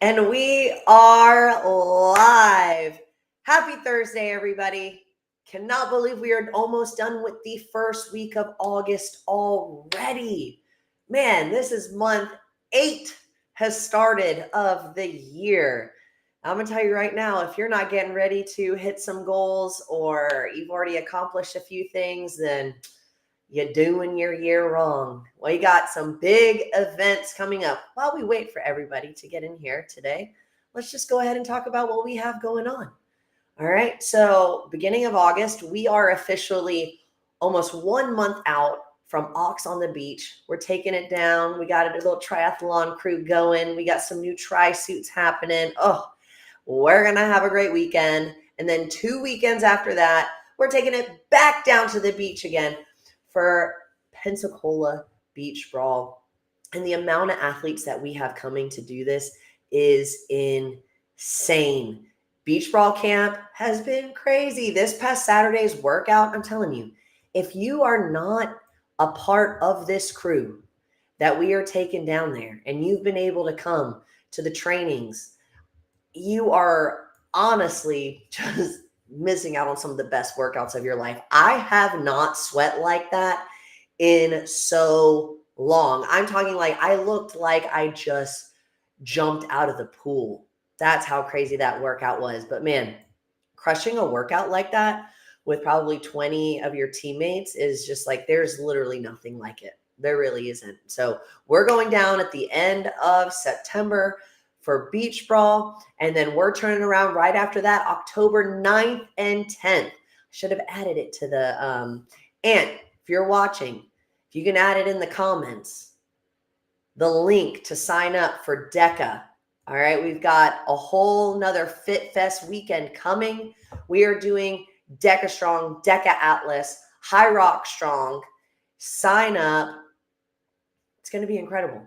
And we are live. Happy Thursday, everybody. Cannot believe we are almost done with the first week of August already. Man, this is month 8 has started of the year. I'm going to tell you right now, if you're not getting ready to hit some goals or you've already accomplished a few things, then you're doing your year wrong. Well, you got some big events coming up. While we wait for everybody to get in here today, let's just go ahead and talk about what we have going on. All right. So, beginning of August, we are officially almost 1 month out from Ox on the Beach. We're taking it down. We got a little triathlon crew going. We got some new tri suits happening. Oh, we're going to have a great weekend. And then 2 weekends after that, we're taking it back down to the beach again for Pensacola Beach Brawl. And the amount of athletes that we have coming to do this is insane. Beach Brawl Camp has been crazy. This past Saturday's workout, I'm telling you, if you are not a part of this crew that we are taking down there and you've been able to come to the trainings, you are honestly just missing out on some of the best workouts of your life. I have not sweat like that in so long. I'm talking like I looked like I just jumped out of the pool. That's how crazy that workout was. But man, crushing a workout like that with probably 20 of your teammates is just like, there's literally nothing like it. There really isn't. So we're going down at the end of September for Beach Brawl. And then we're turning around right after that, October 9th and 10th. I should have added it to the, and if you're watching, if you can add it in the comments, the link to sign up for DECA. All right, we've got a whole nother Fit Fest weekend coming. We are doing DECA Strong, DECA Atlas, High Rock Strong. Sign up. It's going to be incredible.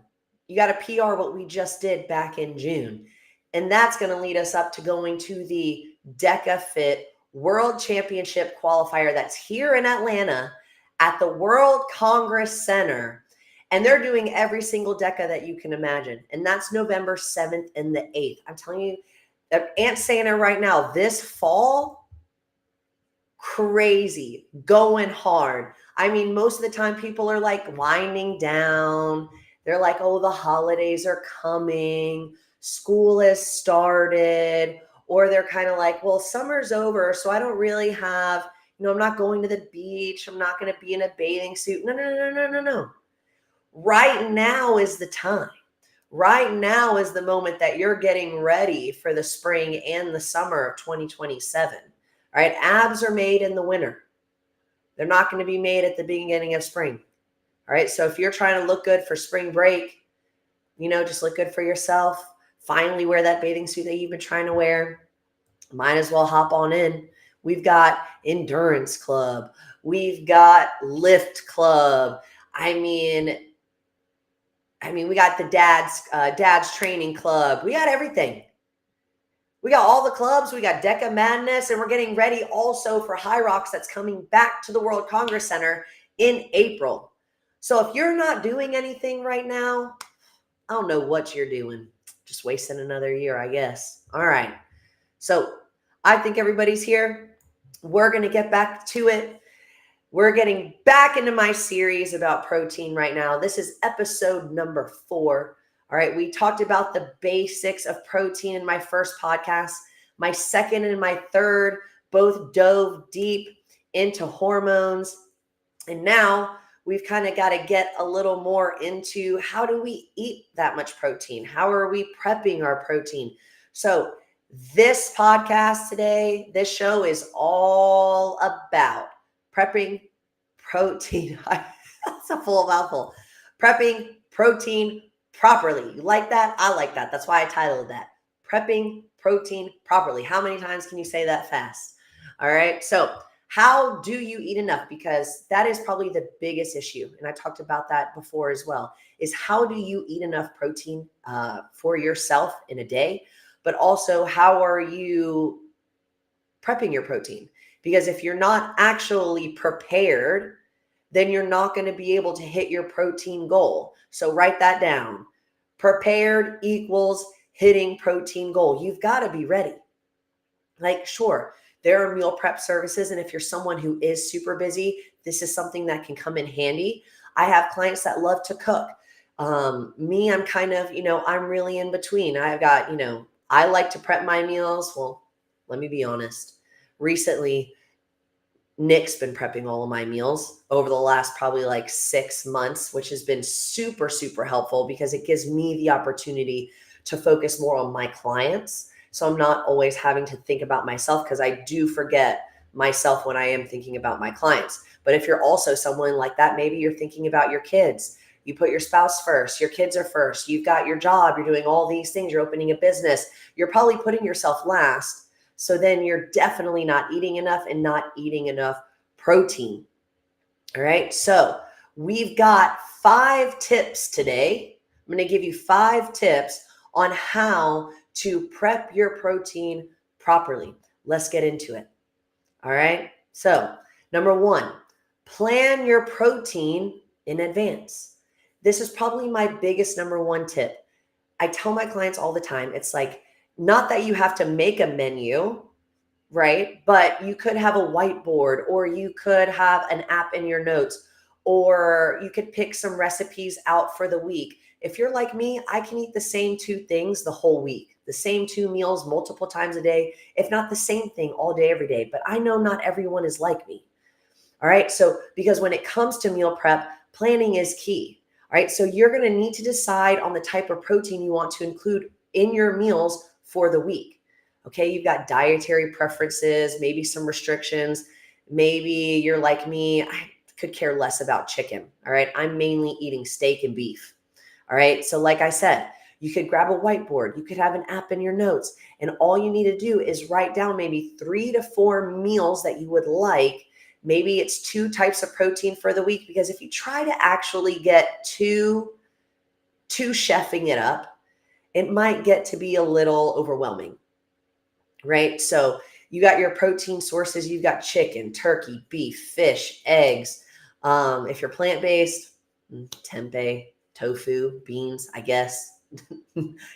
You got to PR what we just did back in June. And that's going to lead us up to going to the DECA Fit World Championship qualifier that's here in Atlanta at the World Congress Center. And they're doing every single DECA that you can imagine. And that's November 7th and the 8th. I'm telling you, Ant's saying it right now, this fall, crazy, going hard. I mean, most of the time people are like winding down. They're like, oh, the holidays are coming. School has started. Or they're kind of like, well, summer's over, so I don't really have, I'm not going to the beach. I'm not going to be in a bathing suit. No. Right now is the time. Right now is the moment that you're getting ready for the spring and the summer of 2027. All right, abs are made in the winter. They're not going to be made at the beginning of spring. All right, so if you're trying to look good for spring break, just look good for yourself. Finally wear that bathing suit that you've been trying to wear. Might as well hop on in. We've got Endurance Club. We've got Lift Club. I mean, we got the Dad's Training Club. We got everything. We got all the clubs. We got DECA Madness, and we're getting ready also for High Rocks that's coming back to the World Congress Center in April. So if you're not doing anything right now, I don't know what you're doing. Just wasting another year, I guess. All right. So I think everybody's here. We're going to get back to it. We're getting back into my series about protein right now. This is episode number 4. All right, we talked about the basics of protein in my first podcast. My second and my third both dove deep into hormones. And now we've kind of got to get a little more into how do we eat that much protein? How are we prepping our protein? So this podcast today, this show is all about prepping protein. That's a full mouthful. Prepping protein properly. You like that? I like that. That's why I titled that. Prepping protein properly. How many times can you say that fast? All right. So how do you eat enough? Because that is probably the biggest issue. And I talked about that before as well, is how do you eat enough protein for yourself in a day? But also, how are you prepping your protein? Because if you're not actually prepared, then you're not going to be able to hit your protein goal. So write that down. Prepared equals hitting protein goal. You've got to be ready. Like, sure, there are meal prep services. And if you're someone who is super busy, this is something that can come in handy. I have clients that love to cook. Me, I'm kind of, I'm really in between. I've got, I like to prep my meals. Well, let me be honest. Recently, Nick's been prepping all of my meals over the last probably like 6 months, which has been super, super helpful because it gives me the opportunity to focus more on my clients. So I'm not always having to think about myself, because I do forget myself when I am thinking about my clients. But if you're also someone like that, maybe you're thinking about your kids. You put your spouse first, your kids are first, you've got your job, you're doing all these things, you're opening a business, you're probably putting yourself last. So then you're definitely not eating enough and not eating enough protein. All right. So we've got 5 tips today. I'm going to give you 5 tips on how to prep your protein properly. Let's get into it. All right. So number 1, plan your protein in advance. This is probably my biggest number 1 tip. I tell my clients all the time, it's like, not that you have to make a menu, right? But you could have a whiteboard, or you could have an app in your notes, or you could pick some recipes out for the week. If you're like me, I can eat the same 2 things the whole week, the same 2 meals multiple times a day, if not the same thing all day, every day. But I know not everyone is like me. All right. So, because when it comes to meal prep, planning is key. All right. So you're going to need to decide on the type of protein you want to include in your meals for the week. Okay. You've got dietary preferences, maybe some restrictions. Maybe you're like me. I could care less about chicken. All right. I'm mainly eating steak and beef. All right. So like I said, you could grab a whiteboard. You could have an app in your notes. And all you need to do is write down maybe 3 to 4 meals that you would like. Maybe it's 2 types of protein for the week, because if you try to actually get two chefing it up, it might get to be a little overwhelming, right? So you got your protein sources. You've got chicken, turkey, beef, fish, eggs. If you're plant-based, tempeh, tofu, beans, I guess.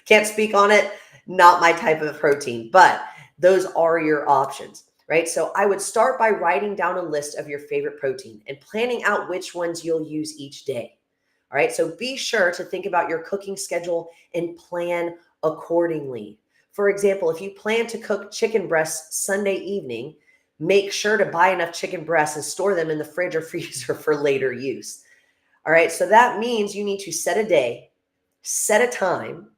Can't speak on it. Not my type of protein, but those are your options. Right? So I would start by writing down a list of your favorite protein and planning out which ones you'll use each day. All right. So be sure to think about your cooking schedule and plan accordingly. For example, if you plan to cook chicken breasts Sunday evening, make sure to buy enough chicken breasts and store them in the fridge or freezer for later use. All right. So that means you need to set a day, set a time,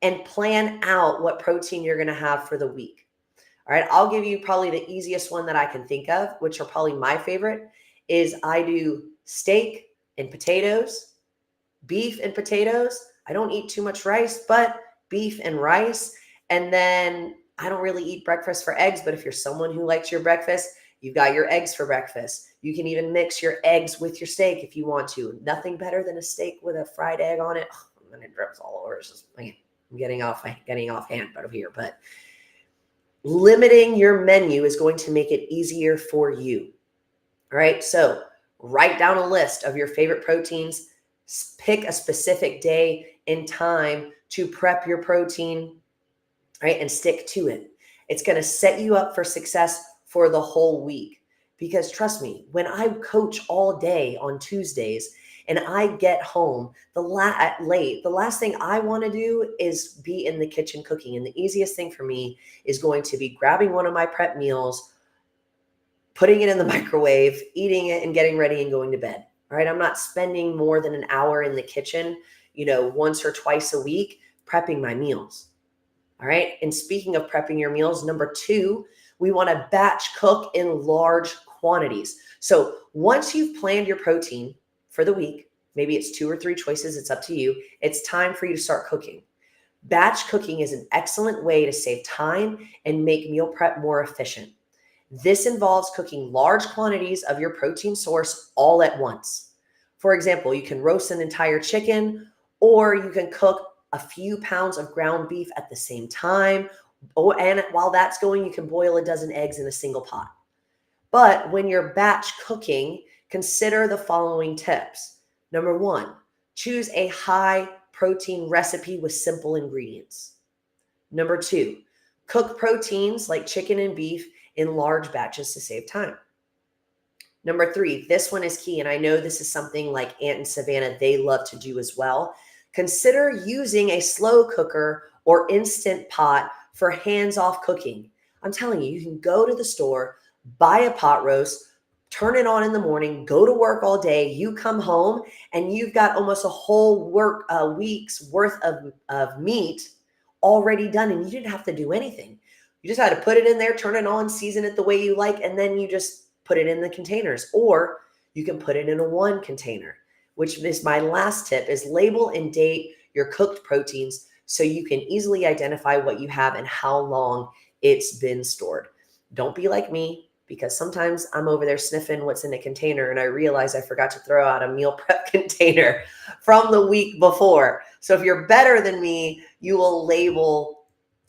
and plan out what protein you're going to have for the week. All right, I'll give you probably the easiest one that I can think of, which are probably my favorite, is I do steak and potatoes, beef and potatoes. I don't eat too much rice, but beef and rice. And then I don't really eat breakfast for eggs, but if you're someone who likes your breakfast, you've got your eggs for breakfast. You can even mix your eggs with your steak if you want to. Nothing better than a steak with a fried egg on it. Oh, and then it drips all over. It's just, I'm getting off hand out of here, but limiting your menu is going to make it easier for you. All right. So write down a list of your favorite proteins, pick a specific day and time to prep your protein, right? And stick to it. It's going to set you up for success for the whole week. Because trust me, when I coach all day on Tuesdays and I get home late, the last thing I want to do is be in the kitchen cooking. And the easiest thing for me is going to be grabbing one of my prep meals, putting it in the microwave, eating it, and getting ready and going to bed. All right. I'm not spending more than an hour in the kitchen, once or twice a week prepping my meals. All right. And speaking of prepping your meals, number 2, we want to batch cook in large quantities. So once you've planned your protein for the week, maybe it's 2 or 3 choices, it's up to you. It's time for you to start cooking. Batch cooking is an excellent way to save time and make meal prep more efficient. This involves cooking large quantities of your protein source all at once. For example, you can roast an entire chicken, or you can cook a few pounds of ground beef at the same time. And while that's going, you can boil a dozen eggs in a single pot. But when you're batch cooking, consider the following tips. Number 1, choose a high protein recipe with simple ingredients. Number 2, cook proteins like chicken and beef in large batches to save time. Number 3, this one is key, and I know this is something like Aunt and Savannah, they love to do as well. Consider using a slow cooker or instant pot for hands-off cooking. I'm telling you, you can go to the store, buy a pot roast, turn it on in the morning, go to work all day, you come home, and you've got almost a whole week's worth of meat already done, and you didn't have to do anything. You just had to put it in there, turn it on, season it the way you like, and then you just put it in the containers. Or you can put it in a one container, which is my last tip, is label and date your cooked proteins so you can easily identify what you have and how long it's been stored. Don't be like me, because sometimes I'm over there sniffing what's in a container and I realize I forgot to throw out a meal prep container from the week before. So if you're better than me, you will label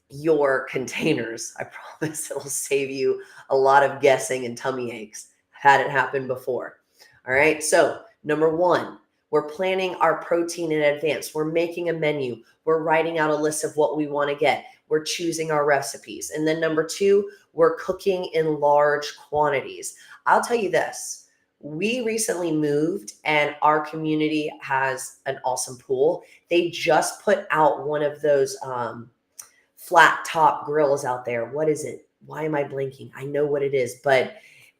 your containers. I promise it'll save you a lot of guessing and tummy aches. Had it happen before. All right. So number 1, we're planning our protein in advance. We're making a menu. We're writing out a list of what we want to get. We're choosing our recipes. And then number 2, we're cooking in large quantities. I'll tell you this. We recently moved and our community has an awesome pool. They just put out one of those flat top grills out there. What is it? Why am I blinking? I know what it is, but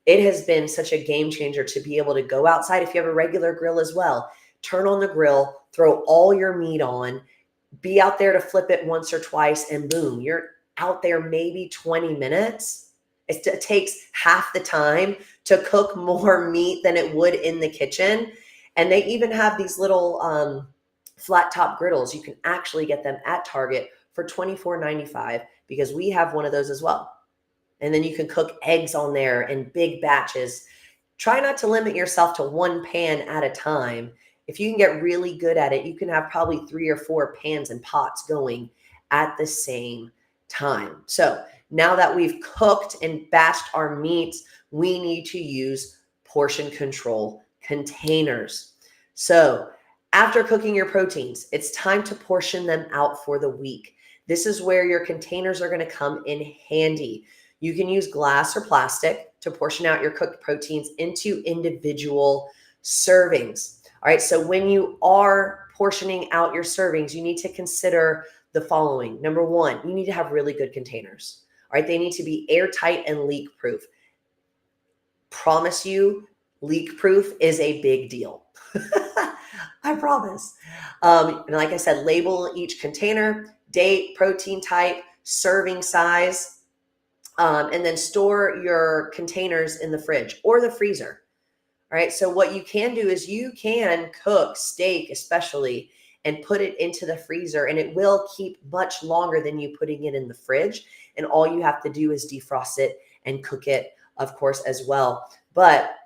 it has been such a game changer to be able to go outside. If you have a regular grill as well, turn on the grill, throw all your meat on, be out there to flip it once or twice, and boom, you're out there maybe 20 minutes. It takes half the time to cook more meat than it would in the kitchen. And they even have these little flat top griddles. You can actually get them at Target for $24.95, because we have one of those as well. And then you can cook eggs on there in big batches. Try not to limit yourself to one pan at a time. If you can get really good at it, you can have probably 3 or 4 pans and pots going at the same time. So now that we've cooked and batched our meats, we need to use portion control containers. So after cooking your proteins, it's time to portion them out for the week. This is where your containers are going to come in handy. You can use glass or plastic to portion out your cooked proteins into individual servings. All right, so when you are portioning out your servings, you need to consider the following. Number 1, you need to have really good containers. All right, they need to be airtight and leak proof. Promise you, leak proof is a big deal. I promise. And like I said, label each container, date, protein type, serving size, and then store your containers in the fridge or the freezer. All right. So what you can do is you can cook steak, especially, and put it into the freezer, and it will keep much longer than you putting it in the fridge. And all you have to do is defrost it and cook it, of course, as well. But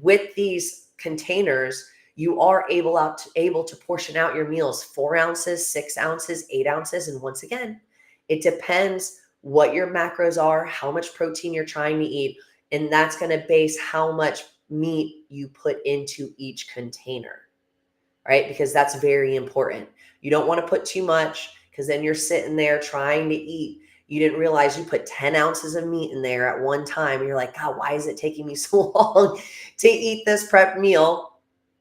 with these containers, you are able to portion out your meals, 4 ounces, 6 ounces, 8 ounces. And once again, it depends what your macros are, how much protein you're trying to eat. And that's going to base how much meat you put into each container, right? Because that's very important. You don't want to put too much, because then you're sitting there trying to eat. You didn't realize you put 10 ounces of meat in there at one time. And you're like, God, why is it taking me so long to eat this prep meal?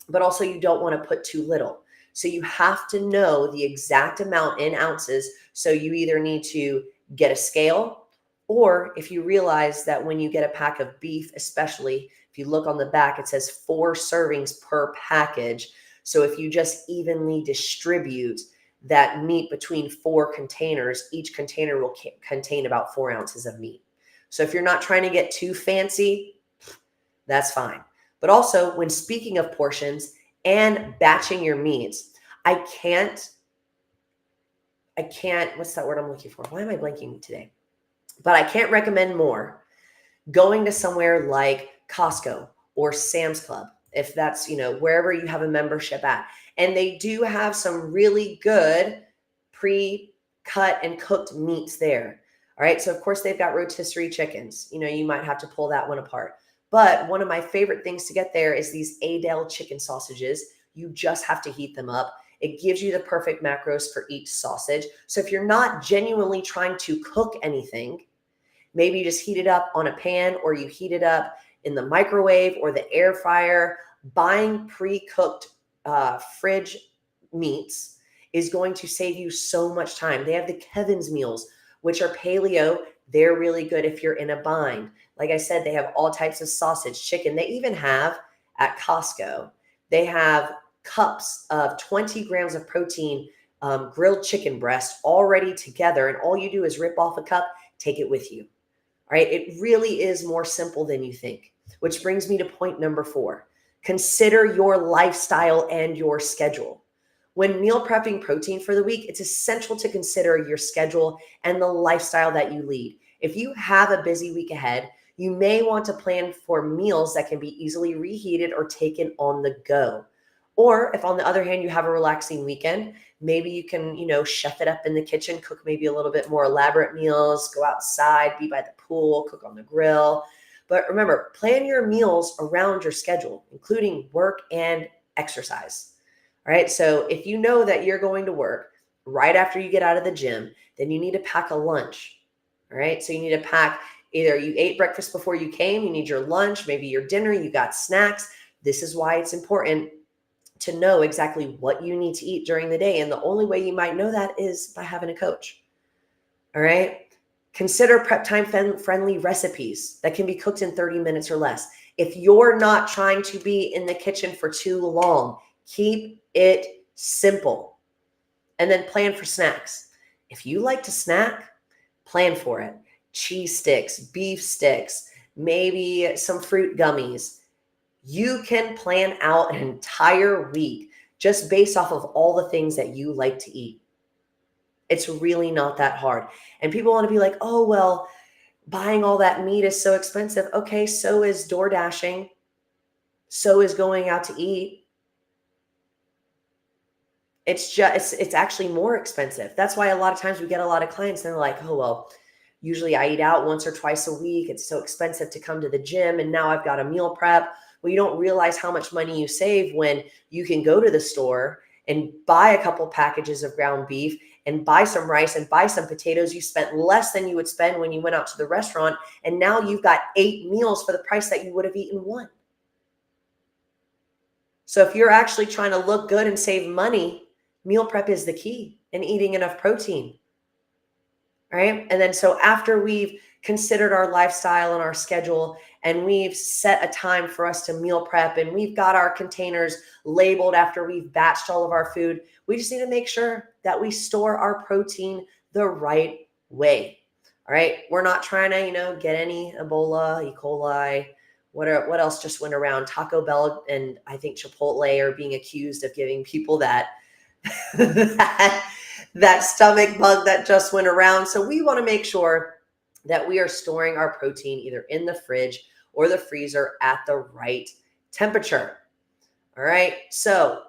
But also you don't want to put too little. So you have to know the exact amount in ounces. So you either need to get a scale, or if you realize that when you get a pack of beef, especially if you look on the back, it says 4 servings per package. So if you just evenly distribute that meat between 4 containers, each container will contain about 4 ounces of meat. So if you're not trying to get too fancy, that's fine. But also, when speaking of portions and batching your meats, I can't, what's that word I'm looking for? Why am I blanking today? But I can't recommend more going to somewhere like Costco or Sam's Club, if that's, wherever you have a membership at. And they do have some really good pre-cut and cooked meats there. All right. So of course they've got rotisserie chickens. You might have to pull that one apart. But one of my favorite things to get there is these Adel chicken sausages. You just have to heat them up. It gives you the perfect macros for each sausage. So if you're not genuinely trying to cook anything, maybe you just heat it up on a pan, or you heat it up in the microwave or the air fryer. Buying pre-cooked fridge meats is going to save you so much time. They have the Kevin's meals, which are paleo. They're really good if you're in a bind. Like I said, they have all types of sausage, chicken. They even have at Costco, they have cups of 20 grams of protein, grilled chicken breast already together. And all you do is rip off a cup, take it with you. All right. It really is more simple than you think, which brings me to point number 4. Consider your lifestyle and your schedule. When meal prepping protein for the week, it's essential to consider your schedule and the lifestyle that you lead. If you have a busy week ahead, you may want to plan for meals that can be easily reheated or taken on the go. Or if on the other hand, you have a relaxing weekend, maybe you can, chef it up in the kitchen, cook maybe a little bit more elaborate meals, go outside, be by the pool, cook on the grill. But remember, plan your meals around your schedule, including work and exercise. All right. So if you know that you're going to work right after you get out of the gym, then you need to pack a lunch. All right. So you need to pack, either you ate breakfast before you came, you need your lunch, maybe your dinner, you got snacks. This is why it's important to know exactly what you need to eat during the day. And the only way you might know that is by having a coach. All right. Consider prep time friendly recipes that can be cooked in 30 minutes or less. If you're not trying to be in the kitchen for too long, keep it simple. And then plan for snacks. If you like to snack, plan for it. Cheese sticks, beef sticks, maybe some fruit gummies. You can plan out an entire week just based off of all the things that you like to eat. It's really not that hard. And people want to be like, oh, well, buying all that meat is so expensive. Okay, so is door dashing. So is going out to eat. It's actually more expensive. That's why a lot of times we get a lot of clients and they're like, oh, well, usually I eat out once or twice a week. It's so expensive to come to the gym. And now I've got a meal prep. Well, you don't realize how much money you save when you can go to the store and buy a couple packages of ground beef and buy some rice and buy some potatoes. You spent less than you would spend when you went out to the restaurant. And now you've got 8 meals for the price that you would have eaten one. So if you're actually trying to look good and save money, meal prep is the key, and eating enough protein. All right. And then so after we've considered our lifestyle and our schedule, and we've set a time for us to meal prep, and we've got our containers labeled after we've batched all of our food, we just need to make sure that we store our protein the right way. All right. We're not trying to, get any Ebola, E. coli, what else just went around. Taco Bell and I think Chipotle are being accused of giving people that that stomach bug that just went around. So we want to make sure that we are storing our protein either in the fridge or the freezer at the right temperature. All right. So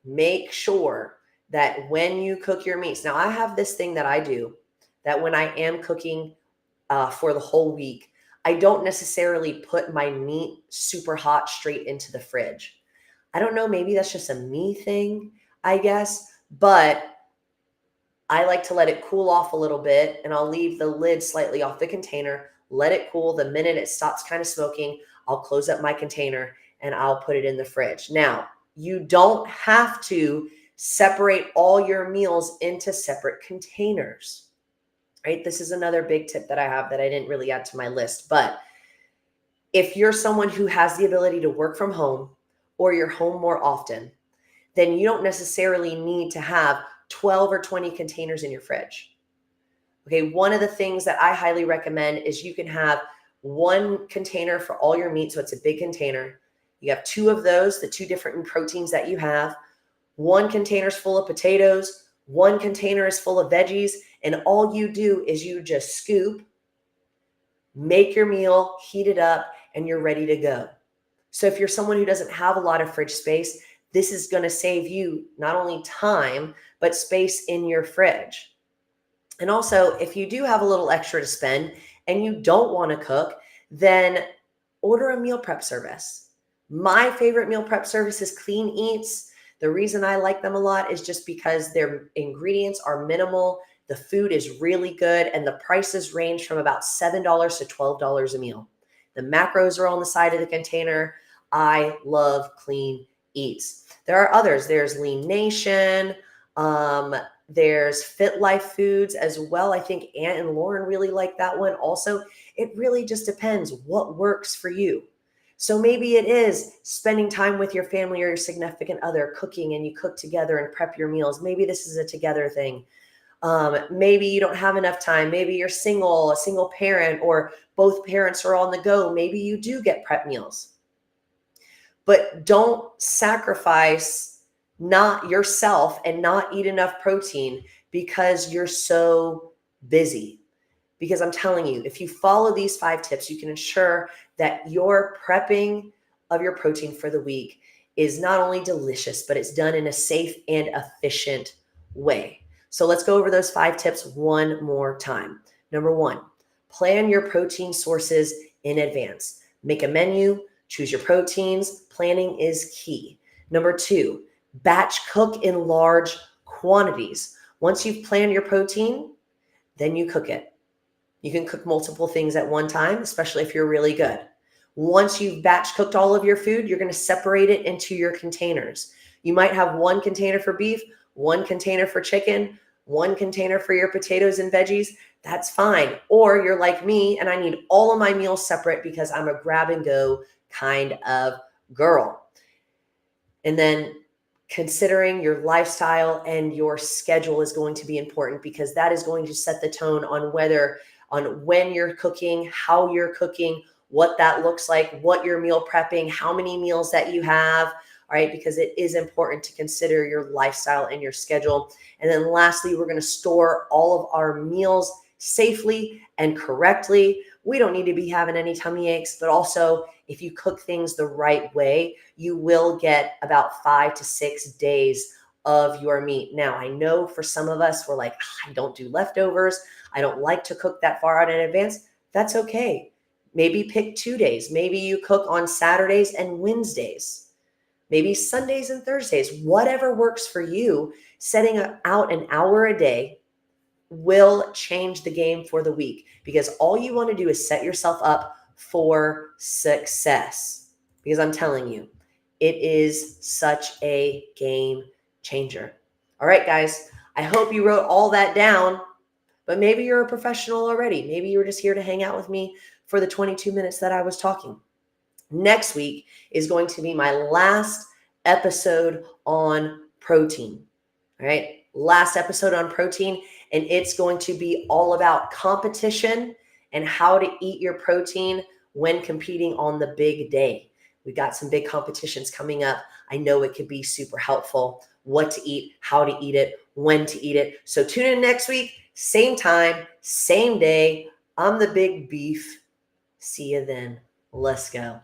make sure that when you cook your meats, now I have this thing that I do that when I am cooking for the whole week, I don't necessarily put my meat super hot straight into the fridge. I don't know. Maybe that's just a me thing, I guess, but I like to let it cool off a little bit, and I'll leave the lid slightly off the container, let it cool. The minute it stops kind of smoking, I'll close up my container and I'll put it in the fridge. Now, you don't have to separate all your meals into separate containers, right? This is another big tip that I have that I didn't really add to my list. But if you're someone who has the ability to work from home or you're home more often, then you don't necessarily need to have 12 or 20 containers in your fridge. Okay, one of the things that I highly recommend is you can have one container for all your meat. So it's a big container. You have 2 of those, the 2 different proteins that you have. 1 container is full of potatoes. 1 container is full of veggies. And all you do is you just scoop, make your meal, heat it up, and you're ready to go. So if you're someone who doesn't have a lot of fridge space, this is going to save you not only time, but space in your fridge. And also, if you do have a little extra to spend and you don't want to cook, then order a meal prep service. My favorite meal prep service is Clean Eats. The reason I like them a lot is just because their ingredients are minimal, the food is really good, and the prices range from about $7 to $12 a meal. The macros are on the side of the container. I love Clean Eats. There are others. There's Lean Nation. There's Fit Life Foods as well. I think Aunt and Lauren really like that one also. It really just depends what works for you. So maybe it is spending time with your family or your significant other, cooking, and you cook together and prep your meals. Maybe this is a together thing. Maybe you don't have enough time. Maybe you're single, a single parent, or both parents are on the go. Maybe you do get prep meals. But don't sacrifice not yourself and not eat enough protein because you're so busy. Because I'm telling you, if you follow these 5 tips, you can ensure that your prepping of your protein for the week is not only delicious, but it's done in a safe and efficient way. So let's go over those 5 tips one more time. Number 1, plan your protein sources in advance. Make a menu, choose your proteins. Planning is key. Number 2, batch cook in large quantities. Once you've planned your protein, then you cook it. You can cook multiple things at one time, especially if you're really good. Once you've batch cooked all of your food, you're going to separate it into your containers. You might have one container for beef, one container for chicken, one container for your potatoes and veggies. That's fine. Or you're like me and I need all of my meals separate because I'm a grab and go kind of girl. And then considering your lifestyle and your schedule is going to be important because that is going to set the tone on when you're cooking, how you're cooking, what that looks like, what you're meal prepping, how many meals that you have, all right? Because it is important to consider your lifestyle and your schedule. And then lastly, we're going to store all of our meals safely and correctly. We don't need to be having any tummy aches, but also if you cook things the right way, you will get about 5 to 6 days of your meat. Now, I know for some of us, we're like, I don't do leftovers. I don't like to cook that far out in advance. That's okay. Maybe pick 2 days. Maybe you cook on Saturdays and Wednesdays. Maybe Sundays and Thursdays. Whatever works for you, setting out an hour a day will change the game for the week because all you want to do is set yourself up for success. Because I'm telling you, it is such a game changer. All right, guys, I hope you wrote all that down, but maybe you're a professional already. Maybe you were just here to hang out with me for the 22 minutes that I was talking. Next week is going to be my last episode on protein. All right, last episode on protein, and it's going to be all about competition and how to eat your protein when competing on the big day. We got some big competitions coming up. I know it could be super helpful. What to eat, how to eat it, when to eat it. So tune in next week, same time, same day. I'm the Big Beef. See you then. Let's go.